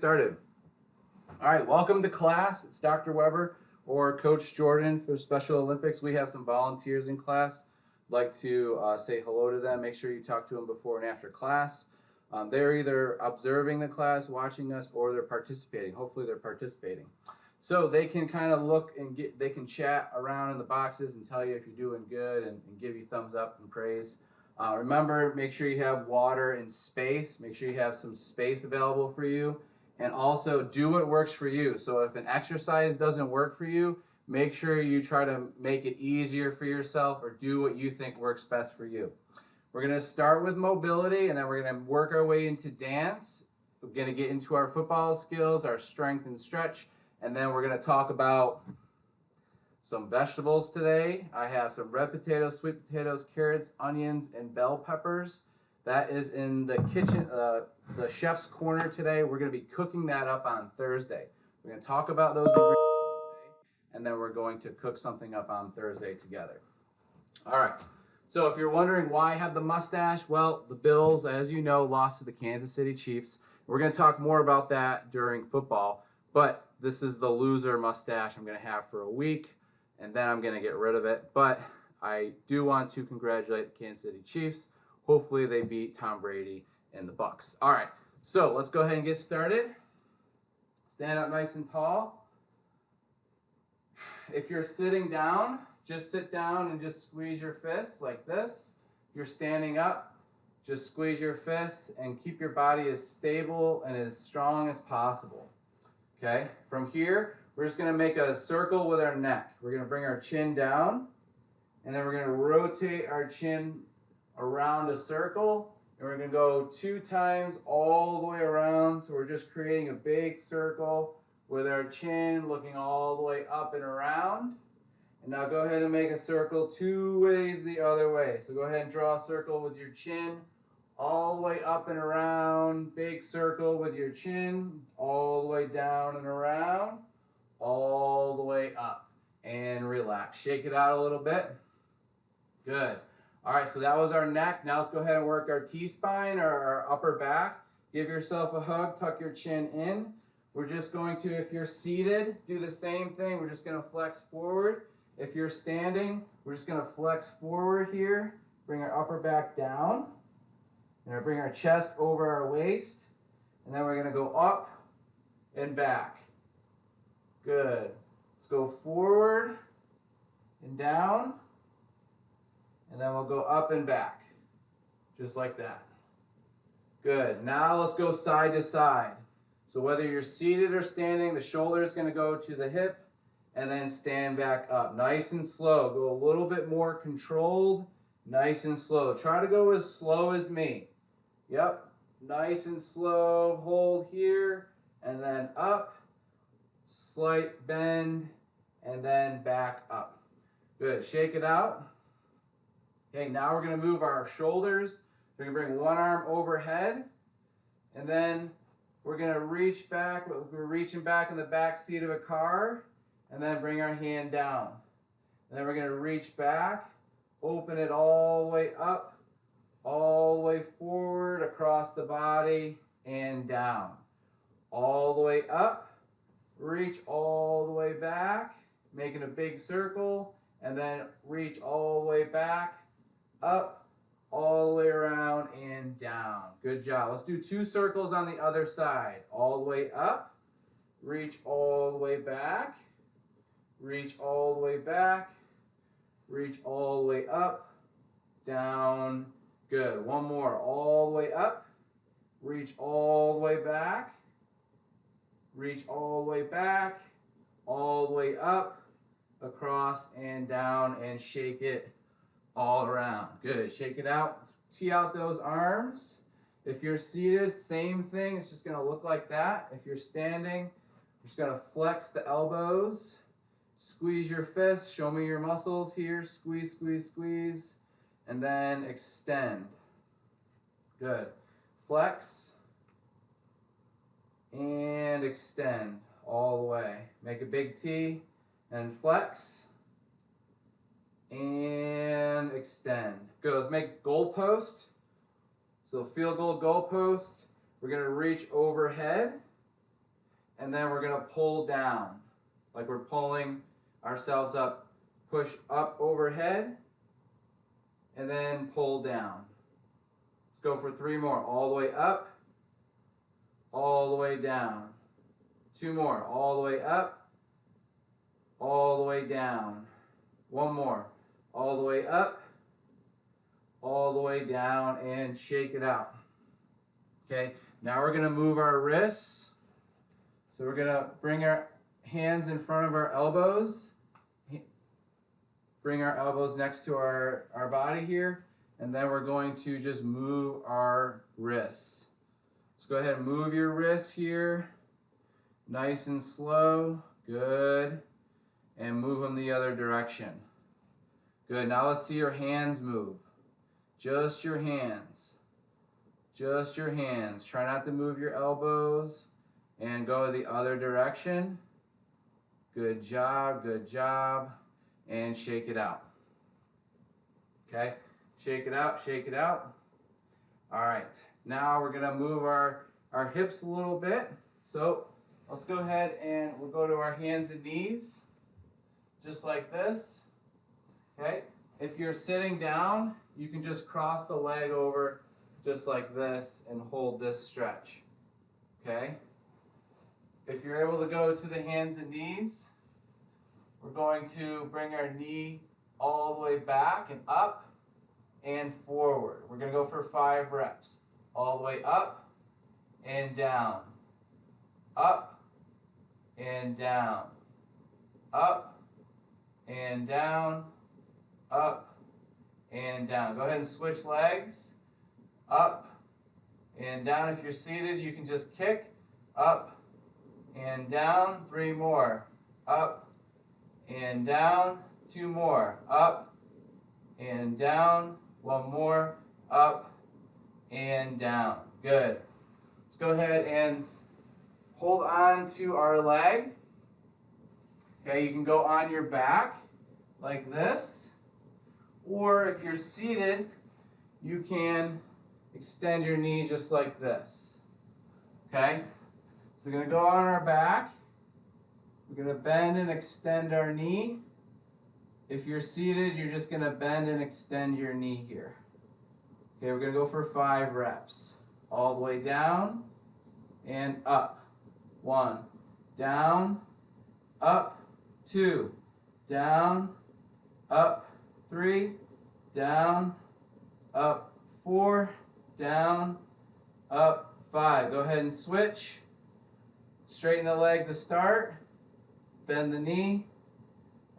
started. All right, welcome to class. It's Dr. Weber or Coach Jordan for Special Olympics. We have some volunteers in class. I'd like to say hello to them. Make sure you talk to them before and after class. They're either observing the class, watching us, or they're participating. Hopefully they're participating. So they can kind of look and they can chat around in the boxes and tell you if you're doing good and give you thumbs up and praise. Remember, make sure you have water and space. Make sure you have some space available for you. And also do what works for you. So if an exercise doesn't work for you, make sure you try to make it easier for yourself or do what you think works best for you. We're going to start with mobility and then we're going to work our way into dance. We're going to get into our football skills, our strength and stretch, and then we're going to talk about some vegetables today. I have some red potatoes, sweet potatoes, carrots, onions, and bell peppers. That is in the kitchen, the chef's corner today. We're going to be cooking that up on Thursday. We're going to talk about those ingredients today, and then we're going to cook something up on Thursday together. All right. So if you're wondering why I have the mustache, well, the Bills, as you know, lost to the Kansas City Chiefs. We're going to talk more about that during football, but this is the loser mustache I'm going to have for a week, and then I'm going to get rid of it. But I do want to congratulate the Kansas City Chiefs. Hopefully they beat Tom Brady and the Bucs. All right, so let's go ahead and get started. Stand up nice and tall. If you're sitting down, just sit down and just squeeze your fists like this. If you're standing up, just squeeze your fists and keep your body as stable and as strong as possible. Okay, from here, we're just gonna make a circle with our neck. We're gonna bring our chin down, and then we're gonna rotate our chin around a circle, and we're going to go 2 times all the way around. So we're just creating a big circle with our chin looking all the way up and around. And now go ahead and make a circle 2 ways the other way. So go ahead and draw a circle with your chin all the way up and around. Big circle with your chin all the way down and around, all the way up, and relax. Shake it out a little bit. Good. All right, so that was our neck. Now let's go ahead and work our T-spine or our upper back. Give yourself a hug, tuck your chin in. We're just going to, if you're seated, do the same thing. We're just going to flex forward. If you're standing, we're just going to flex forward here. Bring our upper back down. And bring our chest over our waist. And then we're going to go up and back. Good. Let's go forward and down. And then we'll go up and back, just like that. Good. Now let's go side to side. So whether you're seated or standing, the shoulder is going to go to the hip and then stand back up. Nice and slow. Go a little bit more controlled, nice and slow. Try to go as slow as me. Yep. Nice and slow. Hold here and then up. Slight bend and then back up. Good. Shake it out. Okay, now we're going to move our shoulders. We're going to bring one arm overhead, and then we're going to reach back. We're reaching back in the back seat of a car, and then bring our hand down. And then we're going to reach back, open it all the way up, all the way forward, across the body, and down. All the way up, reach all the way back, making a big circle, and then reach all the way back, up, all the way around, and down. Good job. Let's do 2 circles on the other side. All the way up, reach all the way back, reach all the way back, reach all the way up, down. Good. One more. All the way up, reach all the way back, reach all the way back, all the way up, across and down, and shake it all around. Good. Shake it out. Tee out those arms. If you're seated, same thing. It's just going to look like that. If you're standing, you're just going to flex the elbows. Squeeze your fists. Show me your muscles here. Squeeze, squeeze, squeeze. And then extend. Good. Flex. And extend all the way. Make a big T. And flex. And extend. Good. Let's make goalpost. So field goal goalpost. We're going to reach overhead. and then we're gonna pull down, like we're pulling ourselves up. Push up overhead, and then pull down. Let's go for 3 more. All the way up, all the way down. 2 more. All the way up, all the way down. 1 more. All the way up, all the way down, and shake it out. Okay, now we're gonna move our wrists. So we're gonna bring our hands in front of our elbows. Bring our elbows next to our body here, and then we're going to just move our wrists. Let's go ahead and move your wrists here. Nice and slow. Good. And move them the other direction. Good. Now let's see your hands move. Just your hands. Just your hands. Try not to move your elbows. And go the other direction. Good job. Good job. And shake it out. Okay, shake it out, shake it out. All right, now we're gonna move our hips a little bit. So let's go ahead and we'll go to our hands and knees, just like this. Okay, if you're sitting down, you can just cross the leg over just like this and hold this stretch. Okay, if you're able to go to the hands and knees, we're going to bring our knee all the way back and up and forward. We're going to go for 5 reps. All the way up and down. Up and down. Up and down. Up and down. Go ahead and switch legs. Up and down. If you're seated, you can just kick. Up and down. 3 more. Up and down. 2 more. Up and down. 1 more. Up and down. Good. Let's go ahead and hold on to our leg. Okay, you can go on your back like this. Or if you're seated, you can extend your knee just like this. Okay? So we're going to go on our back. We're going to bend and extend our knee. If you're seated, you're just going to bend and extend your knee here. Okay, we're going to go for 5 reps. All the way down and up. 1, down, up, 2, down, up, 3, down, up, 4, down, up, 5. Go ahead and switch. Straighten the leg to start. Bend the knee,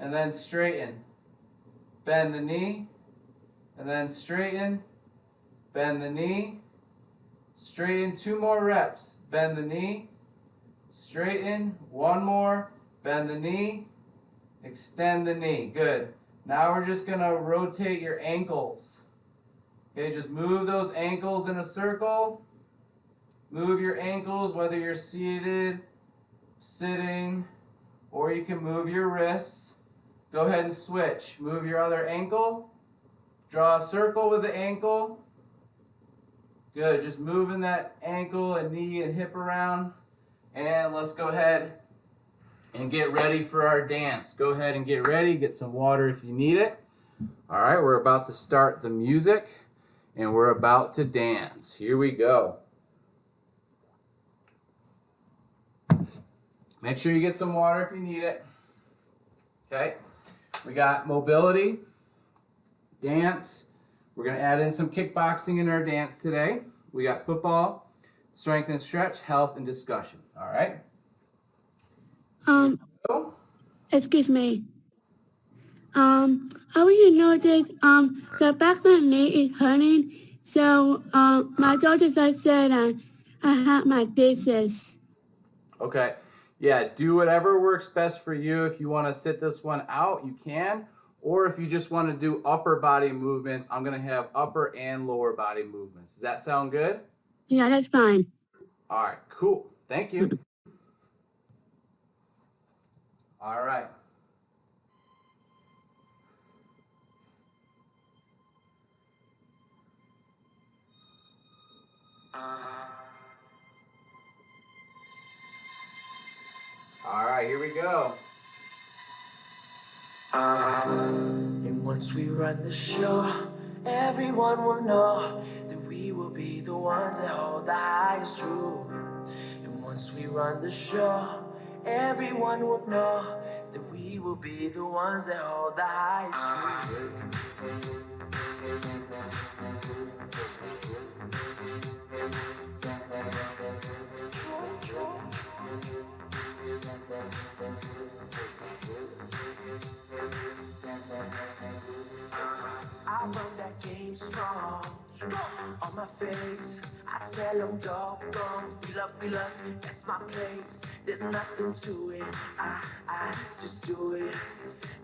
and then straighten. Bend the knee, and then straighten. Bend the knee, straighten. 2 more reps. Bend the knee, straighten. 1 more. Bend the knee, extend the knee. Good. Now we're just going to rotate your ankles. Okay, just move those ankles in a circle. Move your ankles whether you're seated, sitting, or you can move your wrists. Go ahead and switch. Move your other ankle. Draw a circle with the ankle. Good. Just moving that ankle and knee and hip around. And let's go ahead and get ready for our dance. Go ahead and get ready. Get some water if you need it. All right, we're about to start the music and we're about to dance. Here we go. Make sure you get some water if you need it. Okay, we got mobility, dance. We're going to add in some kickboxing in our dance today. We got football, strength and stretch, health, and discussion. All right? Excuse me. I want you to know this, the back of my knee is hurting, so, my doctor just said, I have my discs. Okay. Yeah, do whatever works best for you. If you want to sit this one out, you can. Or if you just want to do upper body movements, I'm going to have upper and lower body movements. Does that sound good? Yeah, that's fine. All right, cool. Thank you. All right. All right, here we go. And once we run the show, everyone will know that we will be the ones that hold the highest truth. And once we run the show, everyone will know that we will be the ones that hold the highest truth. I run that game strong, on my face. I tell them dog gone, we love, that's my place. There's nothing to it, I just do it.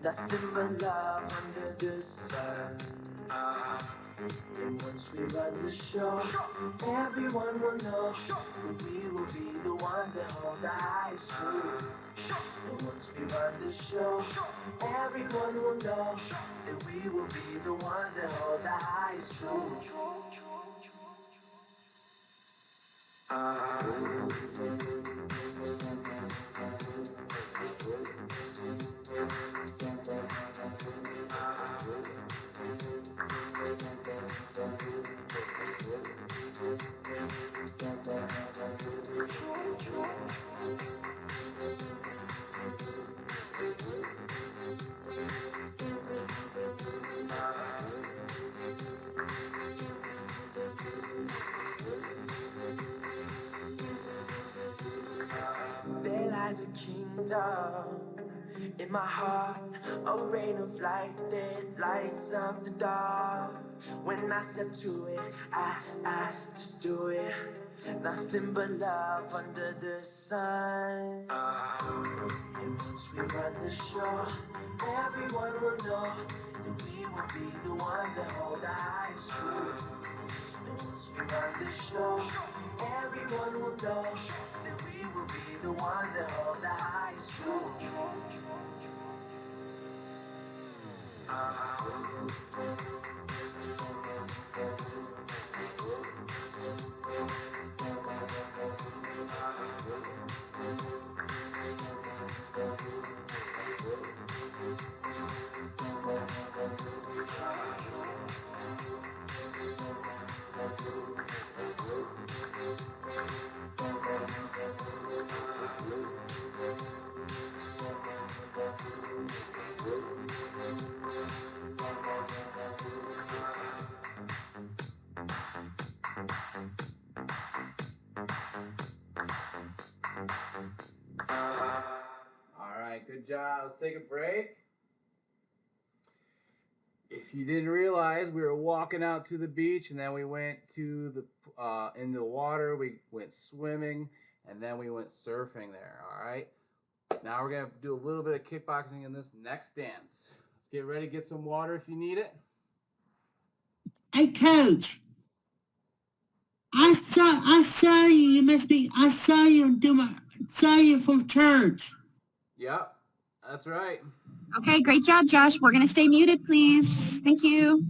Nothing but love under the sun. And once we run the show, everyone will know that we will be the ones that hold the highest truth. And once we run the show, everyone will know that we will be the ones that hold the highest truth. There lies a kingdom in my heart, a rain of light that lights up the dark. When I step to it, I just do it. Nothing but love under the sun. And once we run the show, everyone will know that we will be the ones that hold the highest truth. And once we run the show, everyone will know that we will be the ones that hold the highest truth. All right, good job. Let's take a break. If you didn't realize, we were walking out to the beach, and then we went to the into the water. We went swimming, and then we went surfing there. All right. Now we're gonna do a little bit of kickboxing in this next dance. Let's get ready. Get some water if you need it. Hey, Coach. I saw you. You must be. I saw you saw you from church. Yep, that's right. Okay, great job, Josh. We're going to stay muted, please. Thank you.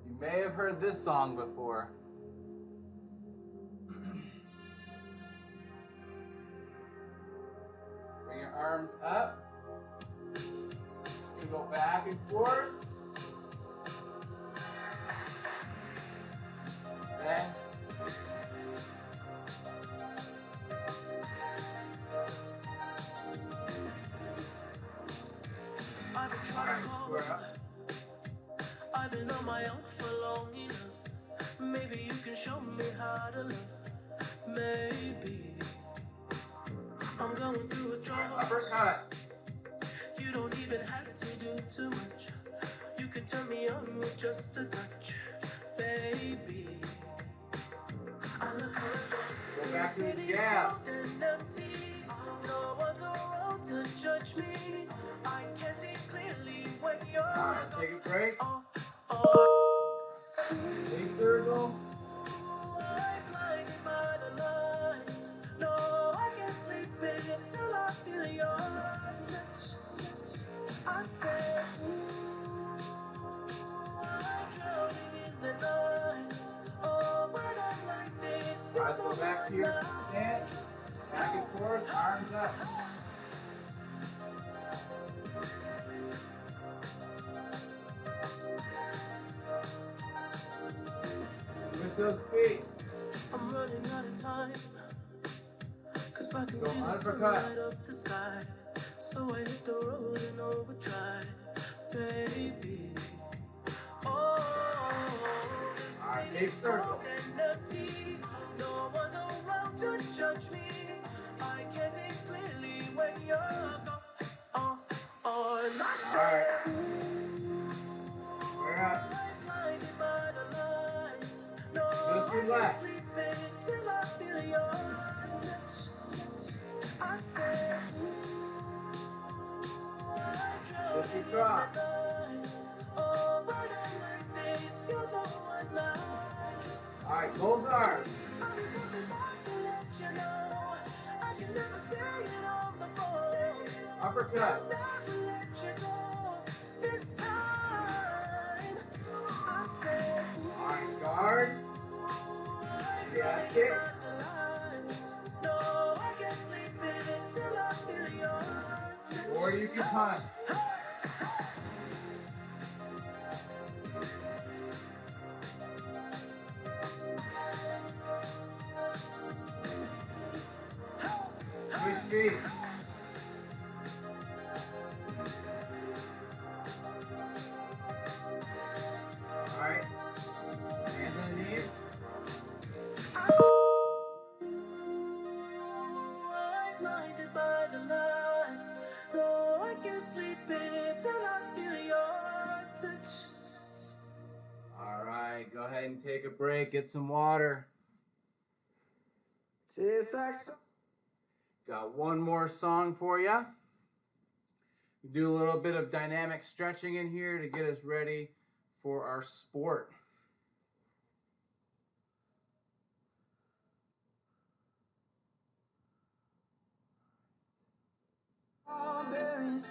You may have heard this song before. Bring your arms up. Just gonna go back and forth. Okay. I've been trying to Square up. I've been on my own for long enough. Maybe you can show me how to love. Maybe I'm going through a drought. Uppercut. You don't even have to do too much. You can turn me on with just a touch, baby. I look around. Go back to the jab. And empty. No one's around to judge me. I can see clearly when you're All right, take a break. oh. Big circle. I'm blinded by the lights. No, I can't sleep until I feel your touch. I said, ooh, I'm drowning in the night. Oh, when I'm like this. to your stance, back and forth, arms up. With those feet. I'm running out of time, 'cause I can Go see the sun uppercut. light up the sky. So I hit the road in overdrive, baby. Oh, this Alright, big is circle. cold and empty. No one's around to judge me. I can see clearly when you're gone. And I Alright. say, We're up. I'm blinded by the lights. No, Just I can't relax. sleep till I feel your touch. I said, I drown Just in the drop. night. Oh, but I'm like this, you're the one I just. Alright, both arms. I just want the light to let you know. I can never say it on the phone. Uppercut. I'll never let you go. This time, I said, Alright, guard. I'm Yeah, blinded kick. by the lights. No, I can't sleep in it till I feel your touch. Or you can punch. Switch feet. Alright. Hands on the knees. I'm blinded by the lights. No, I can't sleep in it till I feel your touch. Alright, go ahead and take a break. Get some water. Tastes like Got one more song for you. Do a little bit of dynamic stretching in here to get us ready for our sport. strawberries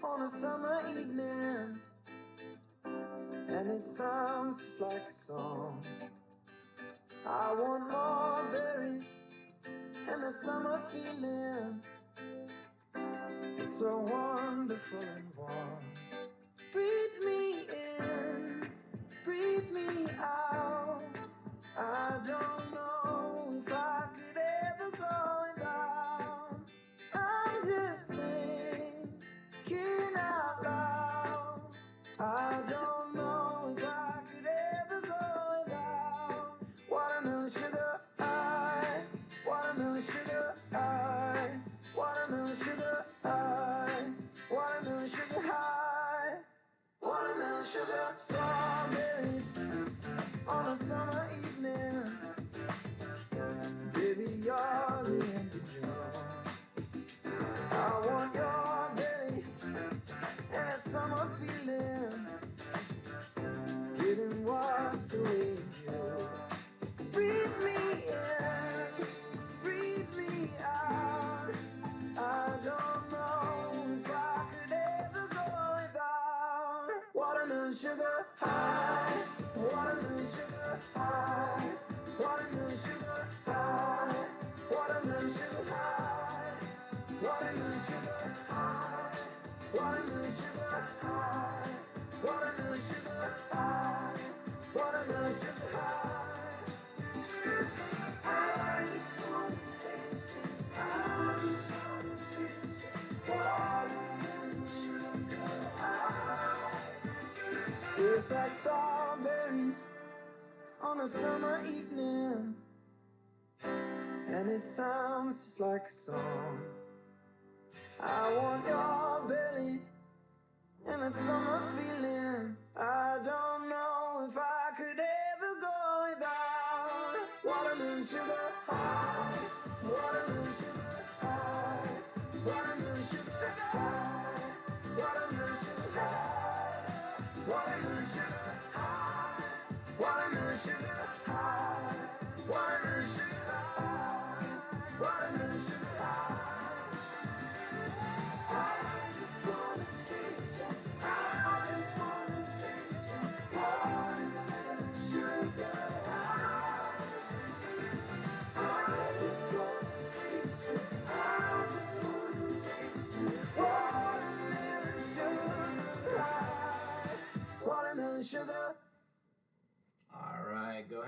on a summer evening, and it sounds just like a song. I want more berries and that summer feeling. It's so wonderful and warm. Breathe me in, breathe me out. I don't know if I could ever go without. I'm just thinking out loud. I don't know if I could ever go without watermelon sugar high, watermelon sugar high, watermelon sugar high, watermelon sugar high, watermelon sugar. Strawberries on a summer evening, baby, you're the end of June. I want your belly and that summer feeling, getting washed away in you. Breathe me in, breathe me out. I don't know if I could ever go without watermelon sugar high, watermelon sugar high, watermelon sugar high, watermelon sugar high, watermelon sugar high, watermelon sugar high, watermelon sugar high, watermelon sugar high. I just wanna taste it. I just wanna taste it. Watermelon sugar high. Tastes like strawberries on a summer evening, and it sounds just like a song. I want your belly and that summer feeling. I don't know if I could ever go without watermelon sugar high, watermelon sugar high, watermelon sugar high, watermelon sugar high, watermelon sugar high, watermelon sugar high, watermelon sugar high, watermelon sugar high. I just wanna taste it. I just wanna taste it. Watermelon sugar high.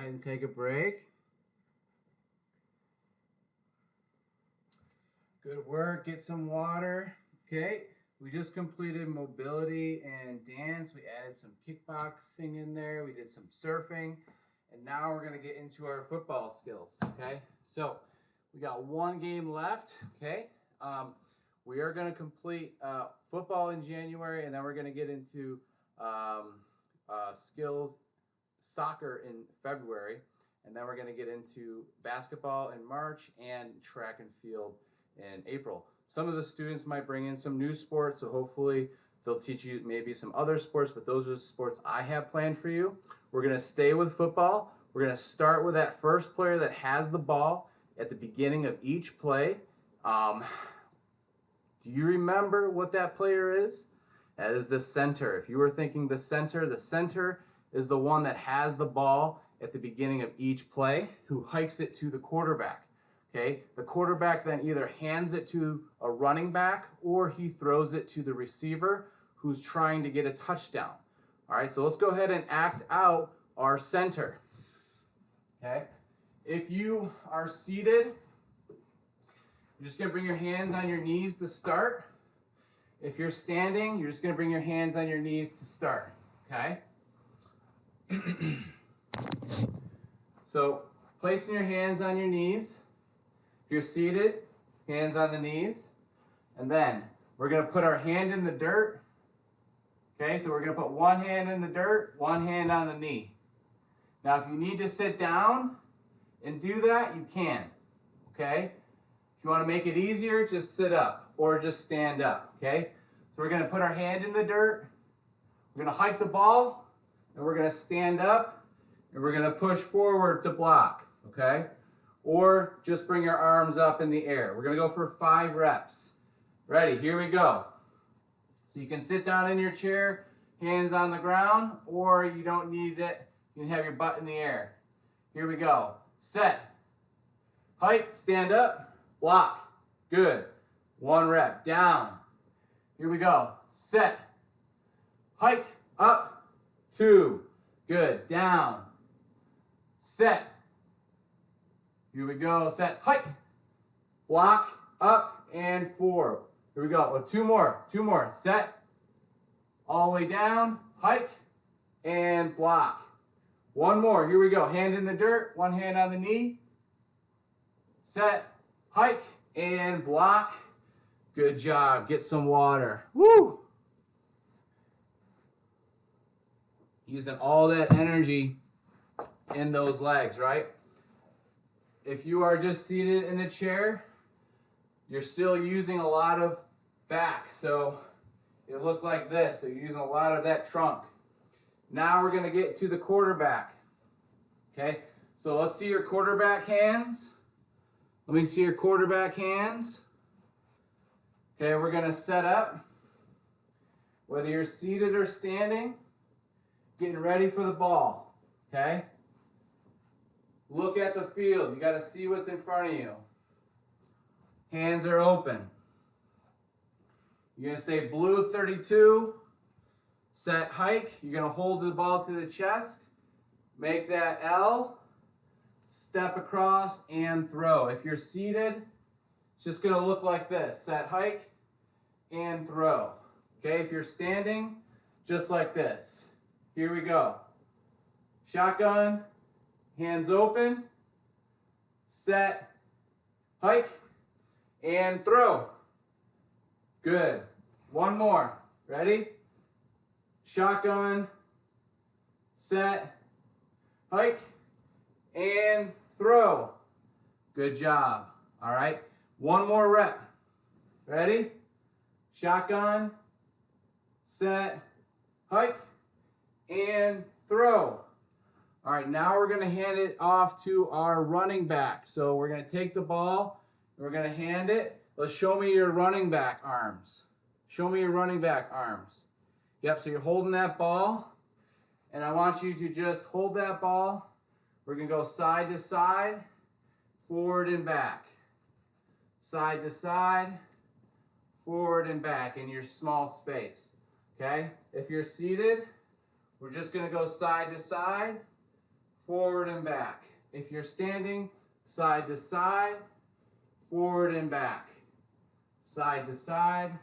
ahead and take a break. Good work. Get some water. Okay. We just completed mobility and dance. We added some kickboxing in there. We did some surfing. And now we're going to get into our football skills. Okay. So we got one game left. Okay. We are going to complete football in January, and then we're going to get into skills soccer in February, and then we're going to get into basketball in March and track and field in April. Some of the students might bring in some new sports, so hopefully they'll teach you maybe some other sports, but those are the sports I have planned for you. We're going to stay with football. We're going to start with that first player that has the ball at the beginning of each play. Do you remember what that player is? That is the center. If you were thinking the center is the one that has the ball at the beginning of each play, who hikes it to the quarterback. Okay, the quarterback then either hands it to a running back or he throws it to the receiver who's trying to get a touchdown. All right, so let's go ahead and act out our center. Okay, if you are seated, you're just going to bring your hands on your knees to start. If you're standing, you're just going to bring your hands on your knees to start. Okay? So, placing your hands on your knees. If you're seated, hands on the knees. And then we're going to put our hand in the dirt. Okay, so we're going to put one hand in the dirt, one hand on the knee. Now, if you need to sit down and do that, you can. Okay? If you want to make it easier, just sit up or just stand up, okay? So we're going to put our hand in the dirt, we're going to hike the ball, and we're going to stand up, and we're going to push forward to block, okay? Or just bring your arms up in the air. We're going to go for 5 reps. Ready, here we go. So you can sit down in your chair, hands on the ground, or you don't need it, you can have your butt in the air. Here we go. Set. Hike, stand up. Block. Good. 1 rep. Down. Here we go. Set. Hike. Up. 2. Good. Down. Set. Here we go. Set. Hike. Block. Up. And 4. Here we go. Oh, 2 more. 2 more. Set. All the way down. Hike. And block. 1 more. Here we go. Hand in the dirt. 1 hand on the knee. Set. Hike and block. Good job. Get some water. Woo! Using all that energy in those legs, right? If you are just seated in a chair, you're still using a lot of back. So it look like this. So you're using a lot of that trunk. Now we're going to get to the quarterback. Okay? So let's see your quarterback hands. Let me see your quarterback hands. Okay, we're going to set up. Whether you're seated or standing, getting ready for the ball. Okay? Look at the field. You got to see what's in front of you. Hands are open. You're going to say blue 32. Set hike. You're going to hold the ball to the chest. Make that L. Step across and throw. If you're seated, it's just going to look like this. Set hike and throw. Okay, if you're standing, just like this. Here we go. Shotgun, hands open, set, hike, and throw. Good. 1 more. Ready? Shotgun, set, hike, and throw. Good job. All right. 1 more rep. Ready? Shotgun, set, hike, and throw. All right, now we're going to hand it off to our running back. So we're going to take the ball, and we're going to hand it. Let's show me your running back arms. Show me your running back arms. Yep, so you're holding that ball, and I want you to just hold that ball. We're going to go side to side, forward and back. Side to side, forward and back in your small space. Okay? If you're seated, we're just going to go side to side, forward and back. If you're standing, side to side, forward and back. Side to side,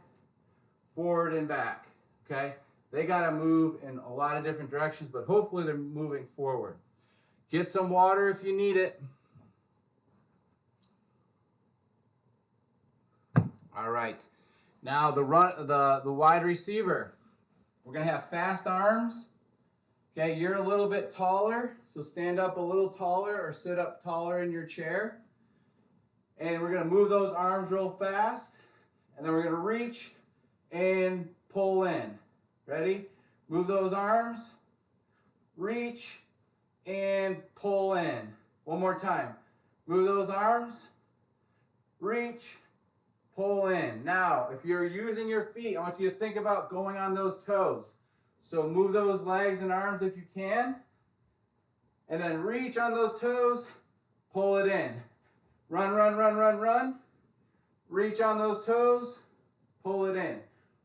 forward and back. Okay? They got to move in a lot of different directions, but hopefully they're moving forward. Get some water if you need it. All right. Now the wide receiver. We're going to have fast arms. Okay, you're a little bit taller, so stand up a little taller or sit up taller in your chair. And we're going to move those arms real fast. And then we're going to reach and pull in. Ready? Move those arms. Reach and pull in. One more time. Move those arms. Reach, pull in. Now, if you're using your feet, I want you to think about going on those toes. So move those legs and arms if you can. And then reach on those toes, pull it in. Run, run, run, run, run. Reach on those toes, pull it in.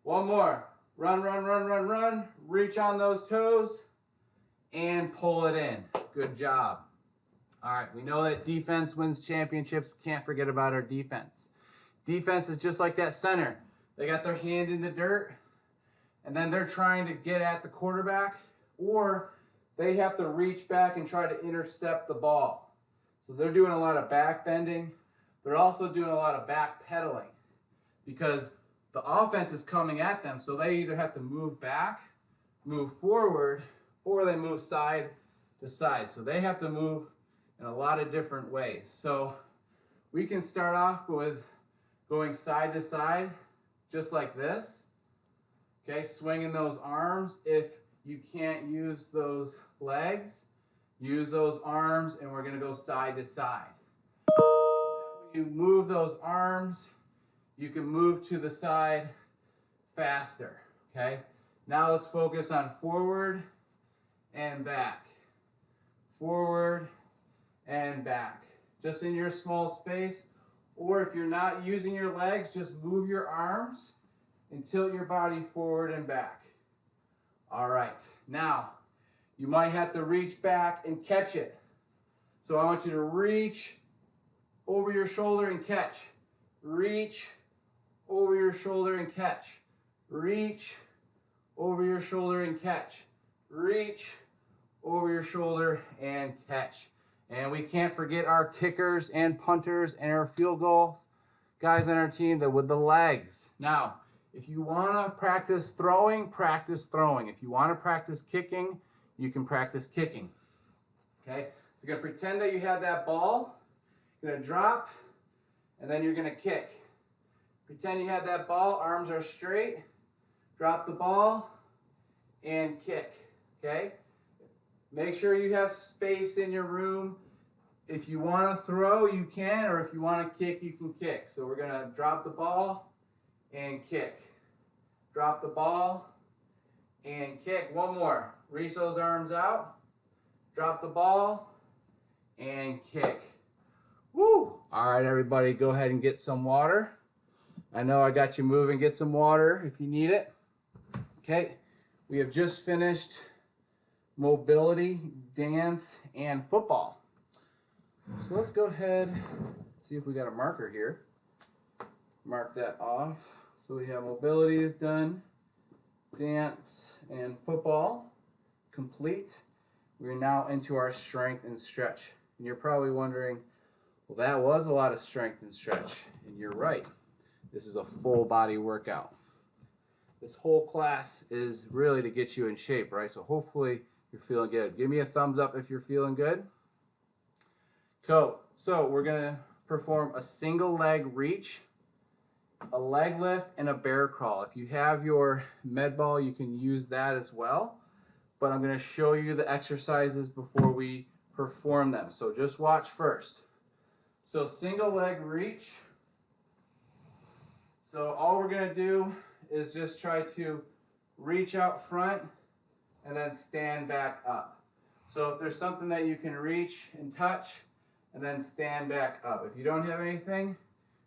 One more. Run, run, run, run, run. Reach on those toes and pull it in. Good job. All right, we know that defense wins championships. We can't forget about our defense. Defense is just like that center. They got their hand in the dirt, and then they're trying to get at the quarterback, or they have to reach back and try to intercept the ball. So they're doing a lot of back bending. They're also doing a lot of back pedaling because the offense is coming at them. So they either have to move back, move forward, or they move side to side. So they have to move in a lot of different ways. So we can start off with going side to side, just like this. Okay, swinging those arms. If you can't use those legs, use those arms, and we're gonna go side to side. When you move those arms, you can move to the side faster, okay? Now let's focus on forward and back. Forward and back. Just in your small space, or if you're not using your legs, just move your arms and tilt your body forward and back. All right, now you might have to reach back and catch it. So I want you to reach over your shoulder and catch. Reach over your shoulder and catch. Reach over your shoulder and catch. Reach over your shoulder and catch. And we can't forget our kickers and punters and our field goals guys on our team that with the legs. Now, if you want to practice throwing, practice throwing. If you want to practice kicking, you can practice kicking. Okay? So you're going to pretend that you have that ball. You're going to drop, and then you're going to kick. Pretend you have that ball, arms are straight. Drop the ball and kick. Okay? Make sure you have space in your room. If you want to throw, you can, or if you want to kick, you can kick. So we're going to drop the ball and kick. Drop the ball and kick. One more. Reach those arms out. Drop the ball and kick. Woo! All right, everybody, go ahead and get some water. I know I got you moving. Get some water if you need it. Okay, we have just finished mobility, dance, and football. So let's go ahead, see if we got a marker here. Mark that off. So we have mobility is done, dance and football complete. We're now into our strength and stretch. And you're probably wondering, well, that was a lot of strength and stretch. And you're right. This is a full body workout. This whole class is really to get you in shape, right? So hopefully you're feeling good. Give me a thumbs up if you're feeling good. Cool. So we're going to perform a single leg reach, a leg lift, and a bear crawl. If you have your med ball, you can use that as well. But I'm going to show you the exercises before we perform them. So just watch first. So single leg reach. So all we're going to do is just try to reach out front and then stand back up. So if there's something that you can reach and touch and then stand back up. If you don't have anything,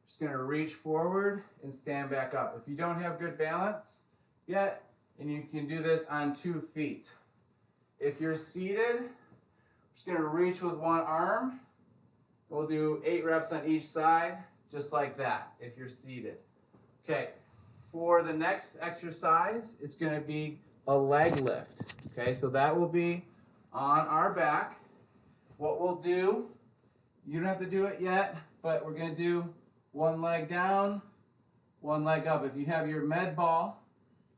just going to reach forward and stand back up. If you don't have good balance yet, and you can do this on 2 feet. If you're seated, Just gonna reach with one arm. We'll do 8 reps on each side, just like that, if you're seated. Okay, for the next exercise, it's gonna be a leg lift. Okay, so that will be on our back. What we'll do, you don't have to do it yet, but we're gonna do one leg down, one leg up. If you have your med ball,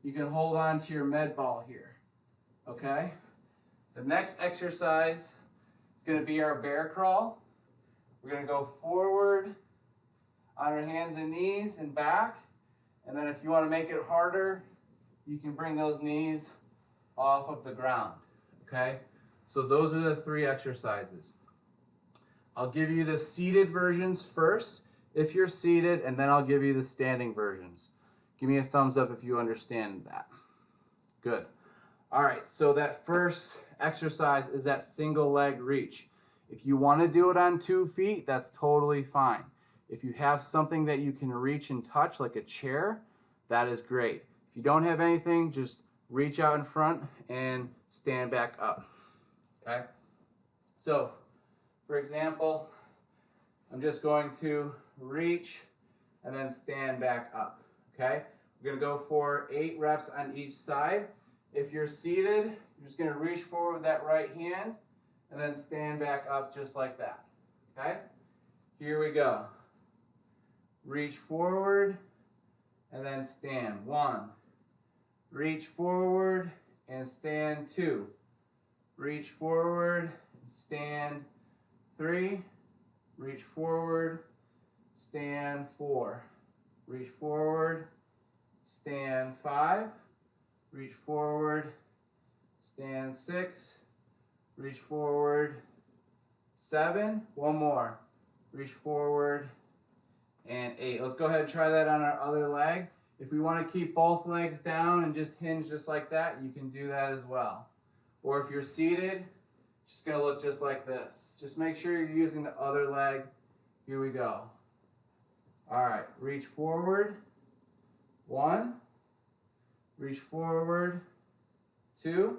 you can hold on to your med ball here. Okay? The next exercise is gonna be our bear crawl. We're gonna go forward on our hands and knees and back. And then if you wanna make it harder, you can bring those knees off of the ground. Okay? So those are the 3 exercises. I'll give you the seated versions first, if you're seated, and then I'll give you the standing versions. Give me a thumbs up if you understand that. Good. All right, so that first exercise is that single leg reach. If you want to do it on 2 feet, that's totally fine. If you have something that you can reach and touch, like a chair, that is great. If you don't have anything, just reach out in front and stand back up. Okay? So, for example, I'm just going to reach and then stand back up. Okay? We're going to go for 8 reps on each side. If you're seated, you're just going to reach forward with that right hand and then stand back up just like that. Okay? Here we go. Reach forward and then stand. 1. Reach forward and stand. 2. Reach forward and stand. 3. Reach forward, stand. 4. Reach forward, stand. 5. Reach forward, stand. 6. Reach forward, 7. One more. Reach forward, and 8. Let's go ahead and try that on our other leg. If we want to keep both legs down and just hinge just like that, you can do that as well. Or if you're seated, just going to look just like this. Just make sure you're using the other leg. Here we go. All right, reach forward. 1. Reach forward. 2.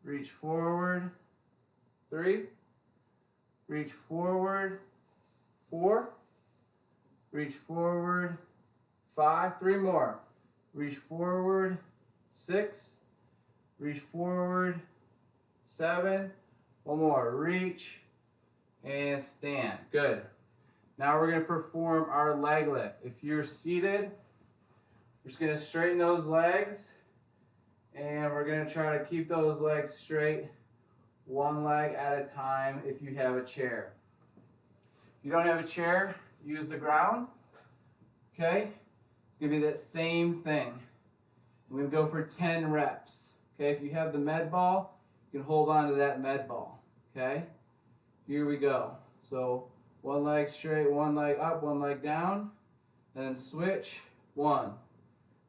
Reach forward. 3. Reach forward. 4. Reach forward. 5. 3 more. Reach forward. 6. Reach forward. 7. One more. Reach and stand. Good. Now we're going to perform our leg lift. If you're seated, we're just going to straighten those legs, and we're going to try to keep those legs straight, one leg at a time if you have a chair. If you don't have a chair, use the ground. Okay? It's going to be that same thing. We're going to go for 10 reps. Okay? If you have the med ball, you can hold on to that med ball. Okay? Here we go. So one leg straight, one leg up, one leg down. Then switch. 1.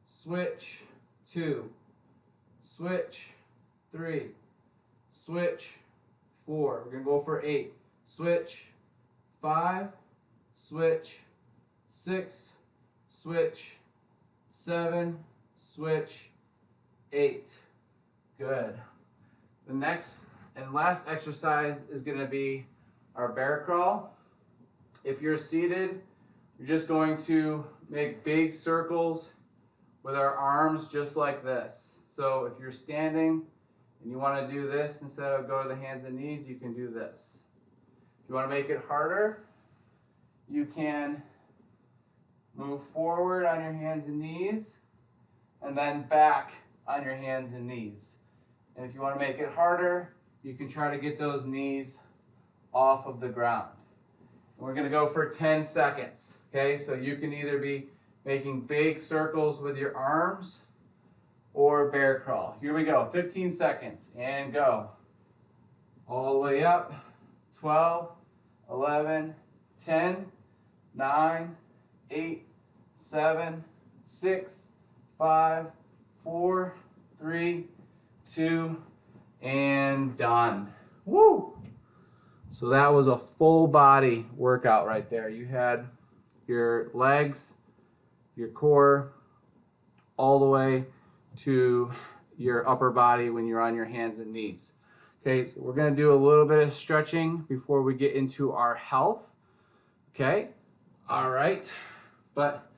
Switch. 2. Switch. 3. Switch. 4. We're going to go for 8. Switch. 5. Switch. 6. Switch. 7. Switch. 8. Good. The next and last exercise is going to be our bear crawl. If you're seated, you're just going to make big circles with our arms just like this. So if you're standing and you want to do this instead of go to the hands and knees, you can do this. If you want to make it harder, you can move forward on your hands and knees and then back on your hands and knees. And if you want to make it harder, you can try to get those knees off of the ground. And we're going to go for 10 seconds. Okay, so you can either be making big circles with your arms or bear crawl. Here we go, 15 seconds, and go. All the way up, 12, 11, 10, 9, 8, 7, 6, 5, 4, 3, 2, and done. Woo! So that was a full body workout right there. You had your legs, your core, all the way to your upper body when you're on your hands and knees. Okay, so we're gonna do a little bit of stretching before we get into our health. Okay, all right, but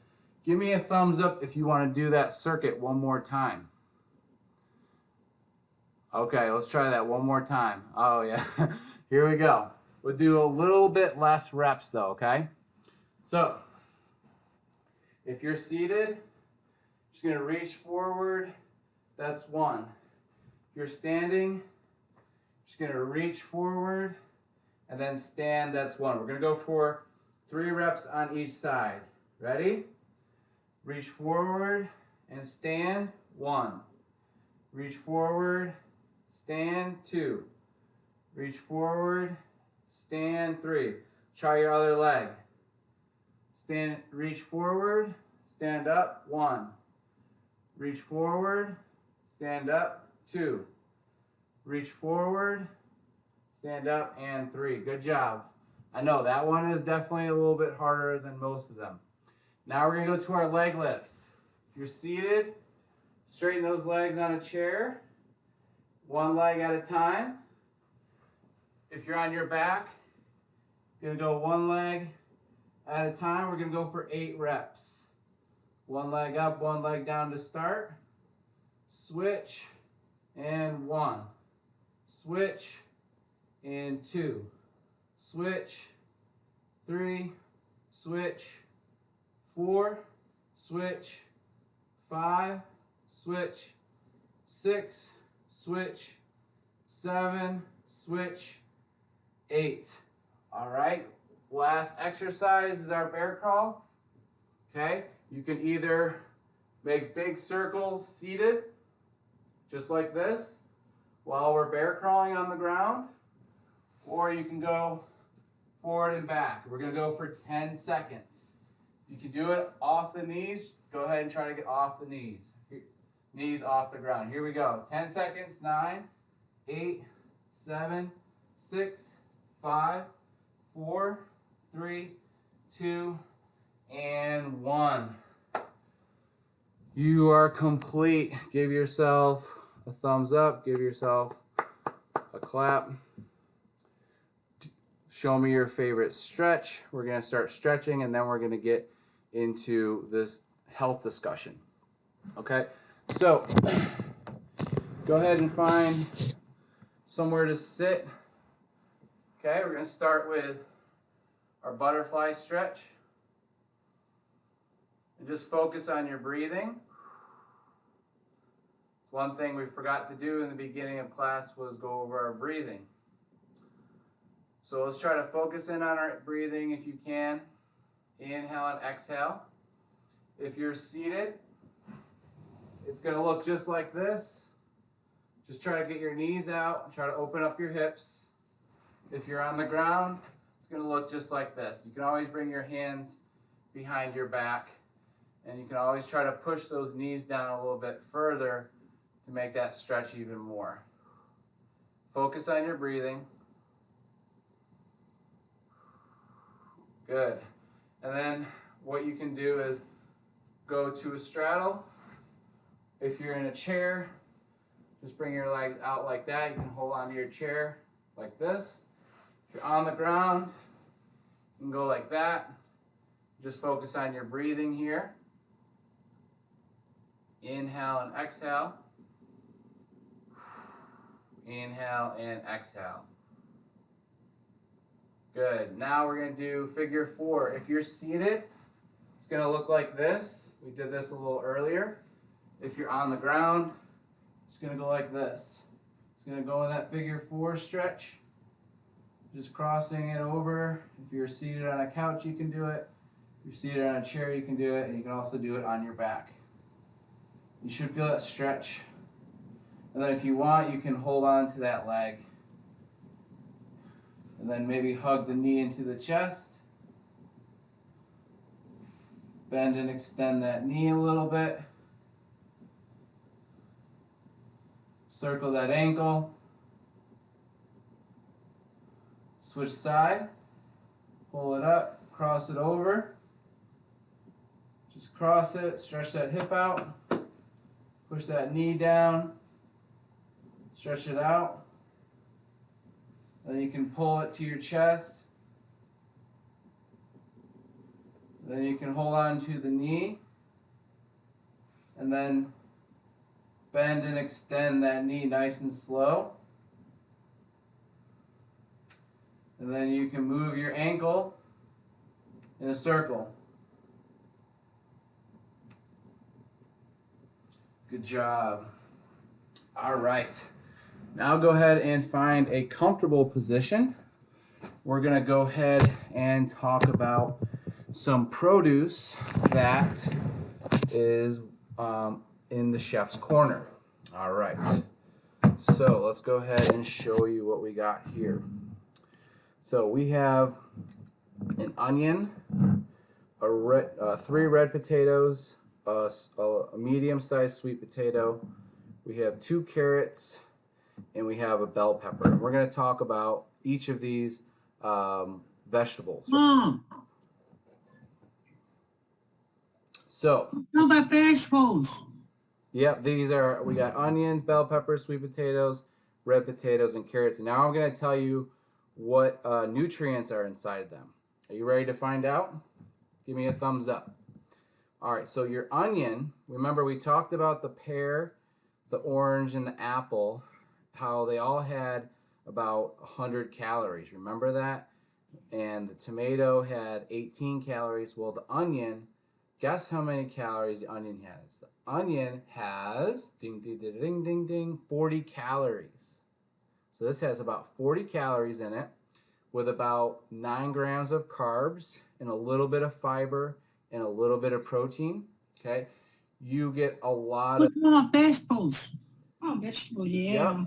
give me a thumbs up if you want to do that circuit one more time. Okay, let's try that one more time. Oh yeah, here we go. We'll do a little bit less reps though, okay? So, if you're seated, just gonna reach forward, that's 1. If you're standing, just gonna reach forward and then stand, that's 1. We're gonna go for 3 reps on each side. Ready? Reach forward and stand, 1. Reach forward, stand, 2. Reach forward, stand, 3. Try your other leg. Stand, reach forward, stand up, 1. Reach forward, stand up, 2. Reach forward, stand up, and 3. Good job. I know that one is definitely a little bit harder than most of them. Now we're gonna go to our leg lifts. If you're seated, straighten those legs on a chair, 1 leg at a time. If you're on your back, you're gonna go 1 leg at a time. We're gonna go for 8 reps. 1 leg up, 1 leg down to start. Switch, and 1. Switch, and 2. Switch, 3. Switch, 4. Switch, 5. Switch, 6. Switch, 7. Switch, 8. All right, last exercise is our bear crawl. Okay, you can either make big circles seated, just like this, while we're bear crawling on the ground, or you can go forward and back. We're gonna go for 10 seconds. If you can do it off the knees, go ahead and try to get off the knees. Knees off the ground. Here we go. 10 seconds. 9, 8, 7, 6, 5, 4, 3, 2, and 1. You are complete. Give yourself a thumbs up. Give yourself a clap. Show me your favorite stretch. We're going to start stretching and then we're going to get into this health discussion. Okay, so go ahead and find somewhere to sit. Okay, we're going to start with our butterfly stretch. And just focus on your breathing. One thing we forgot to do in the beginning of class was go over our breathing. So let's try to focus in on our breathing if you can. Inhale and exhale. If you're seated, it's going to look just like this. Just try to get your knees out and try to open up your hips. If you're on the ground, it's going to look just like this. You can always bring your hands behind your back, and you can always try to push those knees down a little bit further to make that stretch even more. Focus on your breathing. Good. And then what you can do is go to a straddle. If you're in a chair, just bring your legs out like that. You can hold onto your chair like this. If you're on the ground, you can go like that. Just focus on your breathing here. Inhale and exhale. Inhale and exhale. Good. Now we're going to do figure 4. If you're seated, it's going to look like this. We did this a little earlier. If you're on the ground, it's going to go like this. It's going to go in that figure 4 stretch. Just crossing it over. If you're seated on a couch, you can do it. If you're seated on a chair, you can do it. And you can also do it on your back. You should feel that stretch. And then if you want, you can hold on to that leg. And then maybe hug the knee into the chest. Bend and extend that knee a little bit. Circle that ankle. Switch side. Pull it up, cross it over. Just cross it, stretch that hip out. Push that knee down. Stretch it out. Then you can pull it to your chest. Then you can hold on to the knee. And then bend and extend that knee nice and slow. And then you can move your ankle in a circle. Good job. All right. Now go ahead and find a comfortable position. We're going to go ahead and talk about some produce that is in the chef's corner. All right. So let's go ahead and show you what we got here. So we have an onion, 3 red potatoes, a medium-sized sweet potato. We have 2 carrots, and we have a bell pepper. We're going to talk about each of these vegetables. Mom, So, how about vegetables? yep, we got onions, bell peppers, sweet potatoes, red potatoes, and carrots. And now I'm going to tell you what nutrients are inside of them. Are you ready to find out? Give me a thumbs up. All right, so your onion, remember we talked about the pear, the orange, and the apple, how they all had about 100 calories. Remember that? And the tomato had 18 calories. Well, the onion, guess how many calories the onion has? The onion has, ding, ding, ding, ding, ding, ding, 40 calories. So this has about 40 calories in it with about 9 grams of carbs and a little bit of fiber and a little bit of protein, okay? You get a lot of... What's about vegetables? Oh, vegetable, yeah.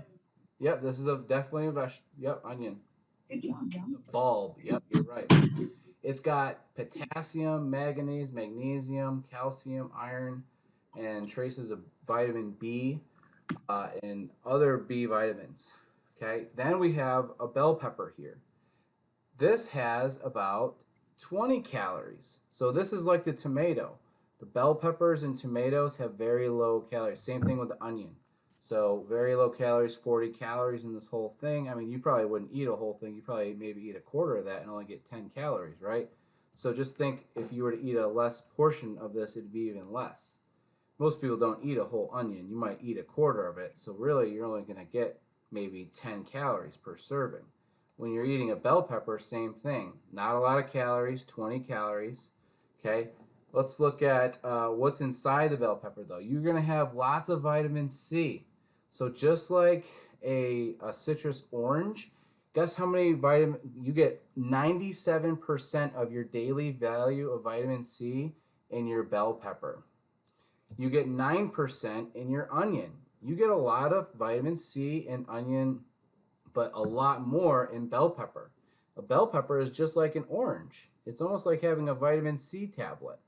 Yep, this is definitely a vegetable. Yep, onion. Good job, John. Bulb, yep, you're right. It's got potassium, manganese, magnesium, calcium, iron, and traces of vitamin B and other B vitamins. Okay, then we have a bell pepper here. This has about 20 calories. So this is like the tomato. The bell peppers and tomatoes have very low calories. Same thing with the onion. So very low calories, 40 calories in this whole thing. I mean, you probably wouldn't eat a whole thing. You probably maybe eat a quarter of that and only get 10 calories, right? So just think if you were to eat a less portion of this, it'd be even less. Most people don't eat a whole onion. You might eat a quarter of it. So really, you're only going to get maybe 10 calories per serving. When you're eating a bell pepper, same thing. Not a lot of calories, 20 calories. Okay, let's look at what's inside the bell pepper, though. You're going to have lots of vitamin C. So just like a citrus orange, guess how many vitamin you get? 97% of your daily value of vitamin C in your bell pepper. You get 9% in your onion. You get a lot of vitamin C in onion, but a lot more in bell pepper. A bell pepper is just like an orange. It's almost like having a vitamin C tablet.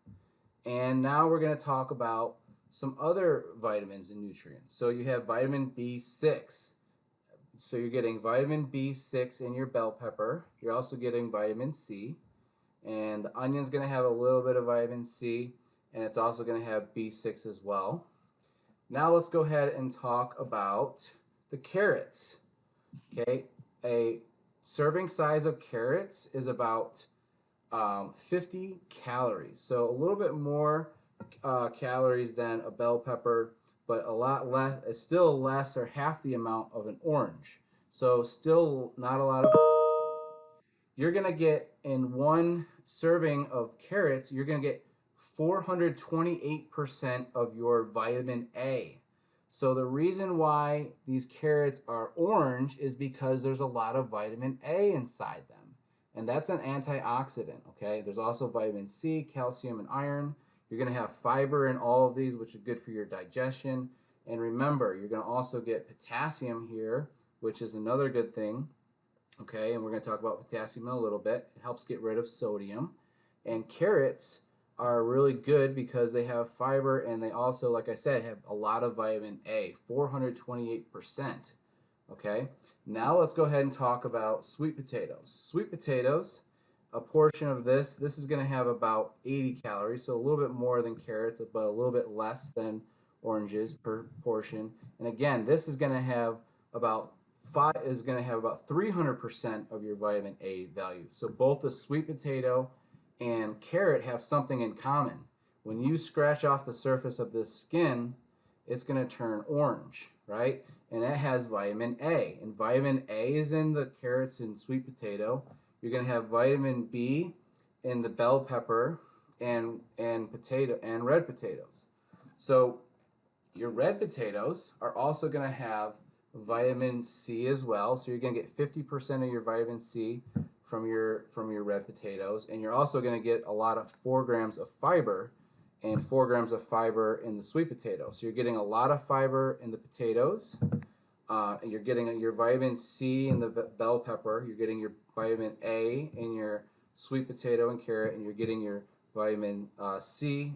And now we're going to talk about some other vitamins and nutrients. So you have vitamin B6. So you're getting vitamin B6 in your bell pepper. You're also getting vitamin C. And the onion's going to have a little bit of vitamin C, and it's also going to have B6 as well. Now let's go ahead and talk about the carrots. Okay, a serving size of carrots is about 50 calories. So a little bit more calories than a bell pepper, but a lot less, it's still less or half the amount of an orange. So still not a lot of... You're going to get in one serving of carrots, you're going to get 428% of your vitamin A. So the reason why these carrots are orange is because there's a lot of vitamin A inside them. And that's an antioxidant, okay? There's also vitamin C, calcium, and iron. You're going to have fiber in all of these, which is good for your digestion. And remember, you're going to also get potassium here, which is another good thing, okay? And we're going to talk about potassium in a little bit. It helps get rid of sodium. And carrots are really good because they have fiber, and they also, like I said, have a lot of vitamin A, 428%, okay? Now let's go ahead and talk about sweet potatoes. Sweet potatoes, a portion of this is going to have about 80 calories, so a little bit more than carrots, but a little bit less than oranges per portion. And again, this is going to have about is going to have about 300% of your vitamin A value. So both the sweet potato and carrot have something in common. When you scratch off the surface of this skin, it's going to turn orange, right? And it has vitamin A. And vitamin A is in the carrots and sweet potato. You're going to have vitamin B in the bell pepper and potato and red potatoes. So your red potatoes are also going to have vitamin C as well. So you're going to get 50% of your vitamin C from your red potatoes, and you're also going to get a lot of 4 grams of fiber and 4 grams of fiber in the sweet potato. So you're getting a lot of fiber in the potatoes, and you're getting your vitamin C in the bell pepper, you're getting your vitamin A in your sweet potato and carrot, and you're getting your vitamin C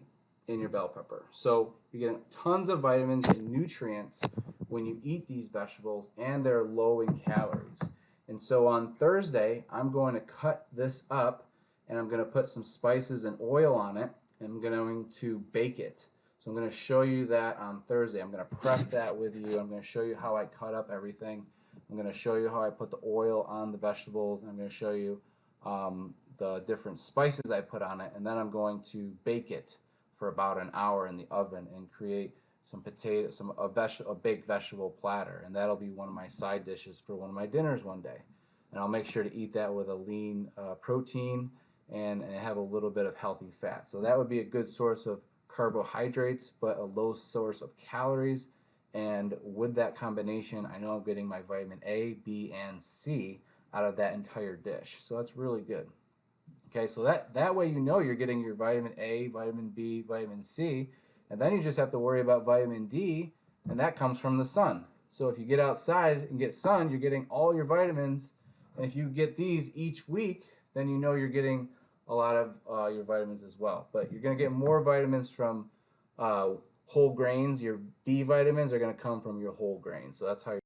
in your bell pepper. So you're getting tons of vitamins and nutrients when you eat these vegetables, and they're low in calories. And so on Thursday, I'm going to cut this up, and I'm going to put some spices and oil on it, and I'm going to bake it. So I'm going to show you that on Thursday. I'm going to prep that with you. I'm going to show you how I cut up everything. I'm going to show you how I put the oil on the vegetables. I'm going to show you the different spices I put on it, and then I'm going to bake it for about an hour in the oven and create some potato, a baked vegetable platter, and that'll be one of my side dishes for one of my dinners one day. And I'll make sure to eat that with a lean protein and have a little bit of healthy fat. So that would be a good source of carbohydrates, but a low source of calories. And with that combination, I know I'm getting my vitamin A, B, and C out of that entire dish. So that's really good. Okay, so that way you know you're getting your vitamin A, vitamin B, vitamin C, and then you just have to worry about vitamin D, and that comes from the sun. So if you get outside and get sun, you're getting all your vitamins, and if you get these each week, then you know you're getting a lot of your vitamins as well. But you're going to get more vitamins from whole grains. Your B vitamins are going to come from your whole grains. So that's how